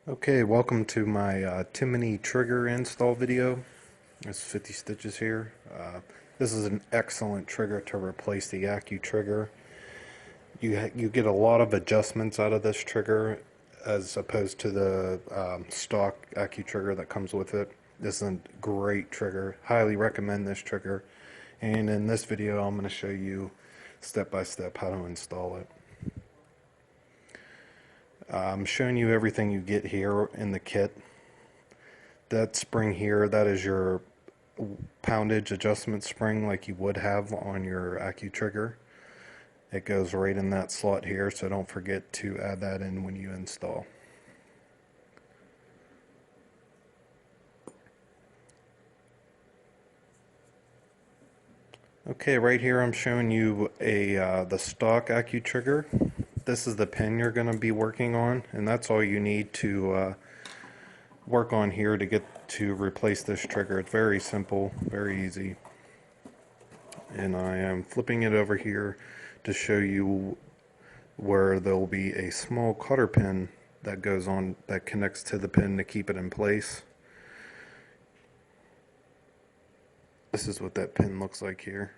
Okay, welcome to my Timney trigger install video. There's 50 stitches here. This is an excellent trigger to replace the accutrigger. You get a lot of adjustments out of this trigger as opposed to the stock accutrigger that comes with it. This is a great trigger. Highly recommend this trigger. And in this video, I'm going to show you step by step how to install it. I'm showing you everything you get here in the kit. That spring here, that is your poundage adjustment spring like you would have on your accutrigger. It goes right in that slot here, so don't forget to add that in when you install. Okay, right here I'm showing you the stock accutrigger. This is the pin you're going to be working on, and that's all you need to work on here to get to replace this trigger. It's very simple, very easy. And I am flipping it over here to show you where there will be a small cotter pin that goes on, that connects to the pin to keep it in place. This is what that pin looks like here.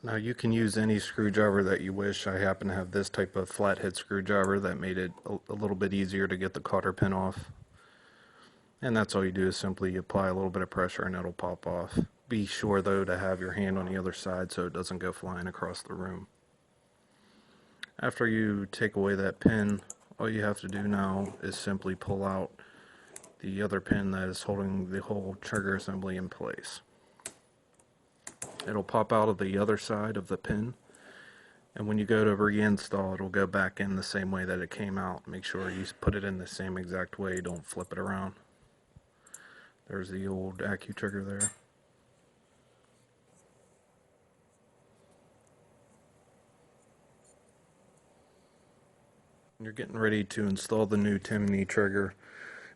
Now you can use any screwdriver that you wish. I happen to have this type of flathead screwdriver that made it a little bit easier to get the cotter pin off. And that's all you do is simply apply a little bit of pressure and it'll pop off. Be sure though to have your hand on the other side so it doesn't go flying across the room. After you take away that pin, all you have to do now is simply pull out the other pin that is holding the whole trigger assembly in place. It'll pop out of the other side of the pin, and when you go to reinstall, it'll go back in the same way that it came out. Make sure you put it in the same exact way, don't flip it around. There's the old accutrigger there. When you're getting ready to install the new Timney trigger,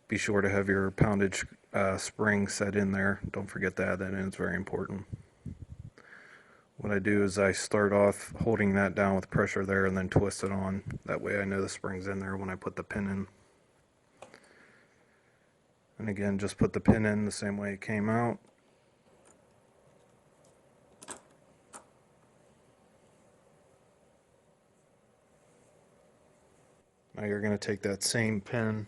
be sure to have your poundage spring set in there. Don't forget to add that in, it's very important. What I do is I start off holding that down with pressure there and then twist it on. That way I know the spring's in there when I put the pin in. And again, just put the pin in the same way it came out. Now you're going to take that same pin.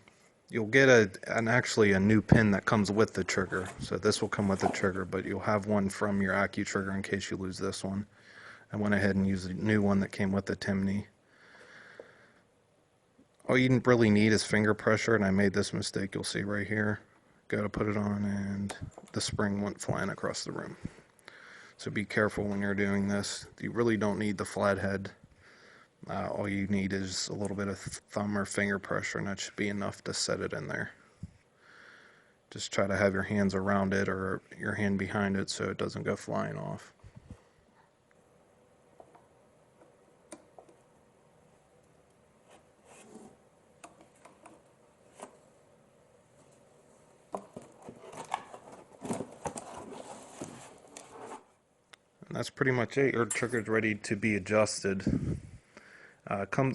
You'll get actually a new pin that comes with the trigger. So this will come with the trigger, but you'll have one from your accutrigger in case you lose this one. I went ahead and used a new one that came with the Timney. All you really need is finger pressure, and I made this mistake you'll see right here. Got to put it on and the spring went flying across the room. So be careful when you're doing this. You really don't need the flathead. All you need is a little bit of thumb or finger pressure, and that should be enough to set it in there. Just try to have your hands around it or your hand behind it so it doesn't go flying off. And that's pretty much it. Your trigger's ready to be adjusted.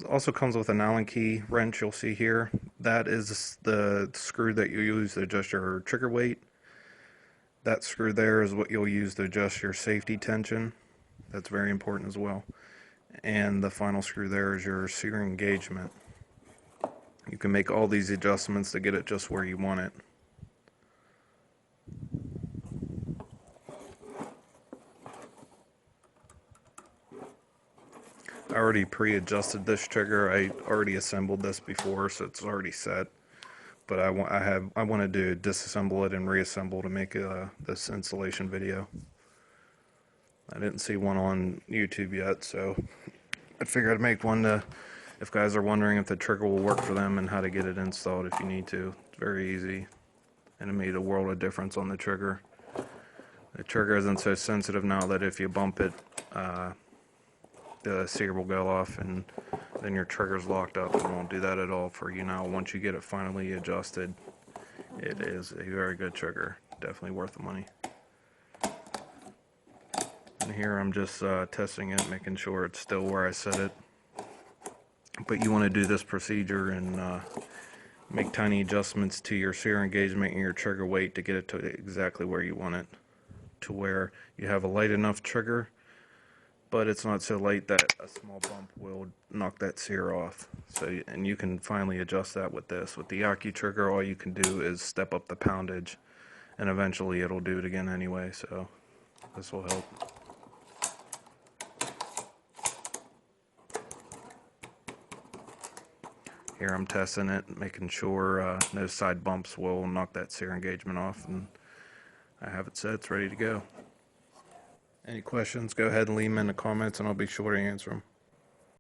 Also comes with an Allen key wrench you'll see here. That is the screw that you use to adjust your trigger weight. That screw there is what you'll use to adjust your safety tension. That's very important as well. And the final screw there is your sear engagement. You can make all these adjustments to get it just where you want it. I already pre-adjusted this trigger. I already assembled this before, so it's already set. But I wanted to disassemble it and reassemble to make this installation video. I didn't see one on YouTube yet, so I figured I'd make one if guys are wondering if the trigger will work for them and how to get it installed if you need to. It's very easy, and it made a world of difference on the trigger. The trigger isn't so sensitive now that if you bump it, the sear will go off and then your trigger's locked up. It won't do that at all for you now. Once you get it finally adjusted, it is a very good trigger. Definitely worth the money. And here I'm just testing it, making sure it's still where I set it. But you want to do this procedure and make tiny adjustments to your sear engagement and your trigger weight to get it to exactly where you want it, to where you have a light enough trigger, but it's not so light that a small bump will knock that sear off. So, and you can finally adjust that with this. With the accutrigger, all you can do is step up the poundage, and eventually it'll do it again anyway, so this will help. Here I'm testing it, making sure no side bumps will knock that sear engagement off, and I have it set, it's ready to go. Any questions, go ahead and leave them in the comments and I'll be sure to answer them.